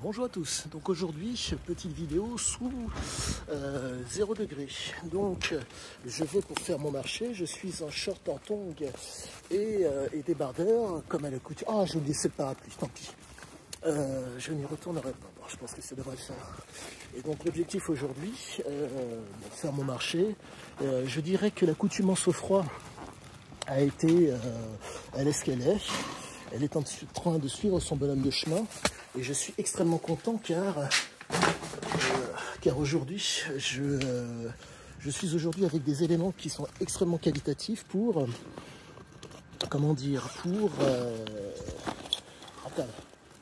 Bonjour à tous, donc aujourd'hui petite vidéo sous 0 degré. Donc je vais pour faire mon marché, je suis en short en tongs et débardeur comme à la couture. Ah, j'ai oublié le parapluie, tant pis. Je n'y retournerai pas, bon, je pense que ça devrait le faire. Et donc l'objectif aujourd'hui, faire mon marché, je dirais que l'accoutumance au froid a été, elle est ce qu'elle est. Elle est en train de suivre son bonhomme de chemin et je suis extrêmement content car aujourd'hui je suis aujourd'hui avec des éléments qui sont extrêmement qualitatifs pour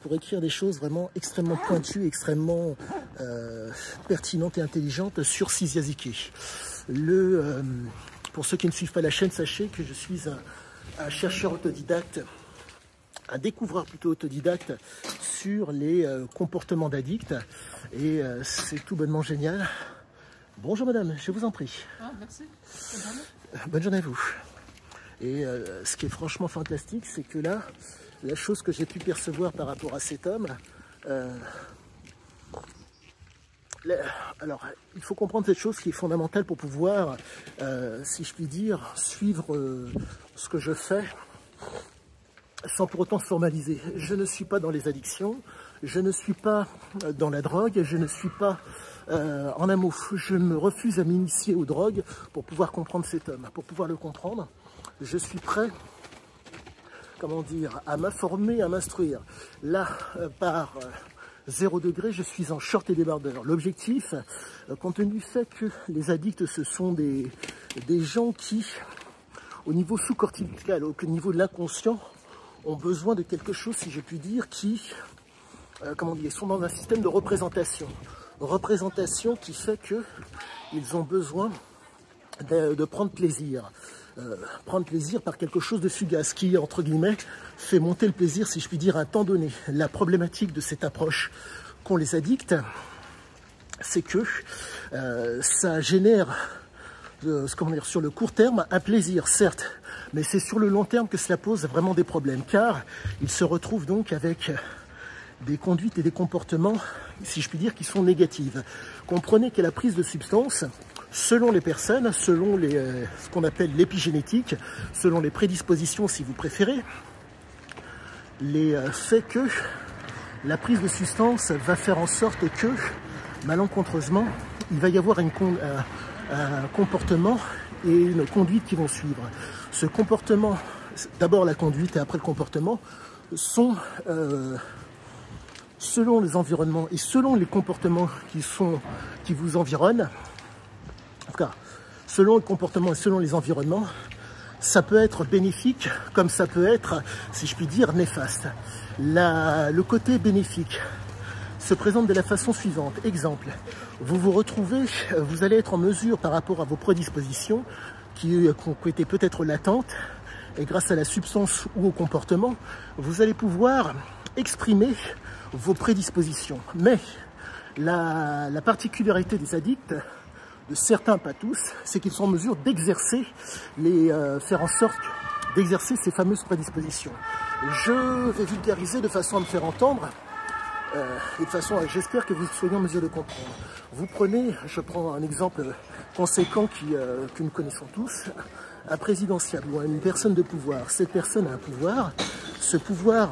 pour écrire des choses vraiment extrêmement pointues, extrêmement pertinentes et intelligentes sur Siziazike. Pour ceux qui ne suivent pas la chaîne, sachez que je suis un chercheur autodidacte, un découvreur plutôt autodidacte sur les comportements d'addicts et c'est tout bonnement génial. Bonjour madame, je vous en prie. Ah, merci. Bonne journée à vous. Et ce qui est franchement fantastique, c'est que là, la chose que j'ai pu percevoir par rapport à cet homme, alors il faut comprendre cette chose qui est fondamentale pour pouvoir, si je puis dire, suivre ce que je fais, sans pour autant se formaliser. Je ne suis pas dans les addictions, je ne suis pas dans la drogue, je ne suis pas en un mot. Je me refuse à m'initier aux drogues pour pouvoir comprendre cet homme. Pour pouvoir le comprendre, je suis prêt, comment dire, à m'informer, à m'instruire. Là, par 0 degré, je suis en short et débardeur. L'objectif, compte tenu du fait que les addicts, ce sont des gens qui, au niveau sous-cortical, au niveau de l'inconscient, ont besoin de quelque chose, si je puis dire, qui, comment dire, sont dans un système de représentation. Représentation qui fait qu'ils ont besoin de prendre plaisir. Prendre plaisir par quelque chose de fugace, qui, entre guillemets, fait monter le plaisir, si je puis dire, à un temps donné. La problématique de cette approche qu'ont les addicts, c'est que ça génère, comment dire, sur le court terme, un plaisir, certes, mais c'est sur le long terme que cela pose vraiment des problèmes, car ils se retrouvent donc avec des conduites et des comportements, si je puis dire, qui sont négatifs. Comprenez que la prise de substances, selon les personnes, selon ce qu'on appelle l'épigénétique, selon les prédispositions si vous préférez, fait que la prise de substance va faire en sorte que, malencontreusement, il va y avoir un comportement et une conduite qui vont suivre. Ce comportement, d'abord la conduite et après le comportement, sont, selon les environnements et selon les comportements qui vous environnent, en tout cas, selon le comportement et selon les environnements, ça peut être bénéfique comme ça peut être, si je puis dire, néfaste. Le côté bénéfique se présente de la façon suivante. Exemple, vous allez être en mesure par rapport à vos prédispositions qui étaient peut-être latentes et grâce à la substance ou au comportement, vous allez pouvoir exprimer vos prédispositions. Mais la particularité des addicts, de certains, pas tous, c'est qu'ils sont en mesure d'exercer, faire en sorte d'exercer ces fameuses prédispositions. Je vais vulgariser de façon à me faire entendre, et de façon, j'espère que vous soyez en mesure de comprendre. Vous prenez, je prends un exemple conséquent que nous connaissons tous, un présidentiable ou une personne de pouvoir. Cette personne a un pouvoir, ce pouvoir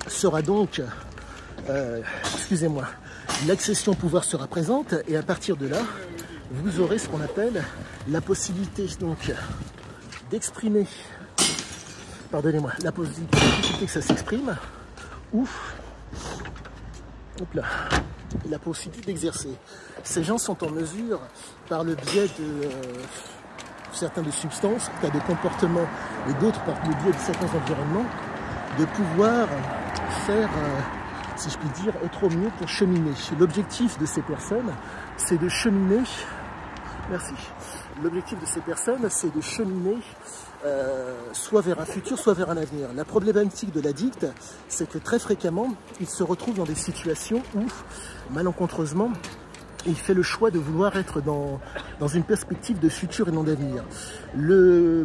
sera donc, excusez-moi, l'accession au pouvoir sera présente et à partir de là, vous aurez ce qu'on appelle la possibilité donc d'exprimer, pardonnez-moi, la possibilité que ça s'exprime ou la possibilité d'exercer. Ces gens sont en mesure, par le biais de certaines de substances, de comportements et d'autres par le biais de certains environnements, de pouvoir faire, si je puis dire, être au mieux pour cheminer. L'objectif de ces personnes, c'est de cheminer, merci, l'objectif de ces personnes, c'est de cheminer soit vers un futur, soit vers un avenir. La problématique de l'addict, c'est que très fréquemment, il se retrouve dans des situations où, malencontreusement, il fait le choix de vouloir être dans une perspective de futur et non d'avenir.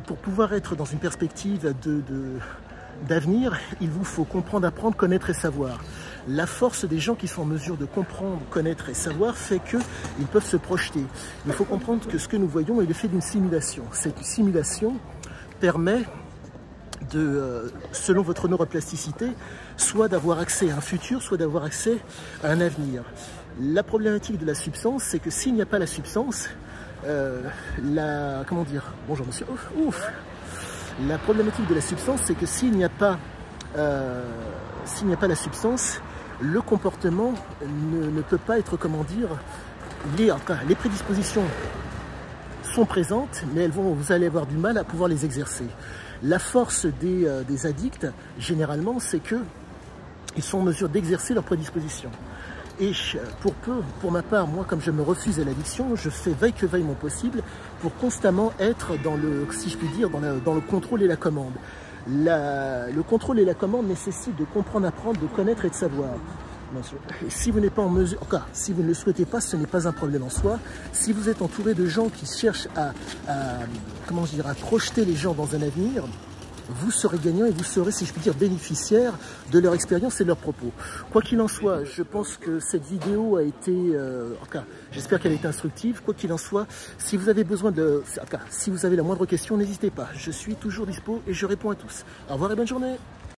Pour pouvoir être dans une perspective d'avenir, il vous faut comprendre, apprendre, connaître et savoir. La force des gens qui sont en mesure de comprendre, connaître et savoir fait qu'ils peuvent se projeter. Il faut comprendre que ce que nous voyons est l'effet d'une simulation. Cette simulation permet de, selon votre neuroplasticité, soit d'avoir accès à un futur, soit d'avoir accès à un avenir. La problématique de la substance, c'est que s'il n'y a pas la substance, comment dire, bonjour monsieur, ouf. La problématique de la substance, c'est que s'il n'y a pas la substance, le comportement ne peut pas être, comment dire, les prédispositions sont présentes, mais vous allez avoir du mal à pouvoir les exercer. La force des addicts, généralement, c'est qu'ils sont en mesure d'exercer leurs prédispositions. Et pour ma part, moi, comme je me refuse à l'addiction, je fais veille que veille mon possible pour constamment être dans le, si je puis dire, dans le contrôle et la commande. Le contrôle et la commande nécessitent de comprendre, apprendre, de connaître et de savoir. Et si vous n'êtes pas en mesure, si vous ne le souhaitez pas, ce n'est pas un problème en soi. Si vous êtes entouré de gens qui cherchent à projeter les gens dans un avenir, vous serez gagnant et vous serez, si je puis dire, bénéficiaire de leur expérience et de leurs propos. Quoi qu'il en soit, je pense que cette vidéo a été, j'espère qu'elle a été instructive. Quoi qu'il en soit, si vous avez besoin si vous avez la moindre question, n'hésitez pas. Je suis toujours dispo et je réponds à tous. Au revoir et bonne journée.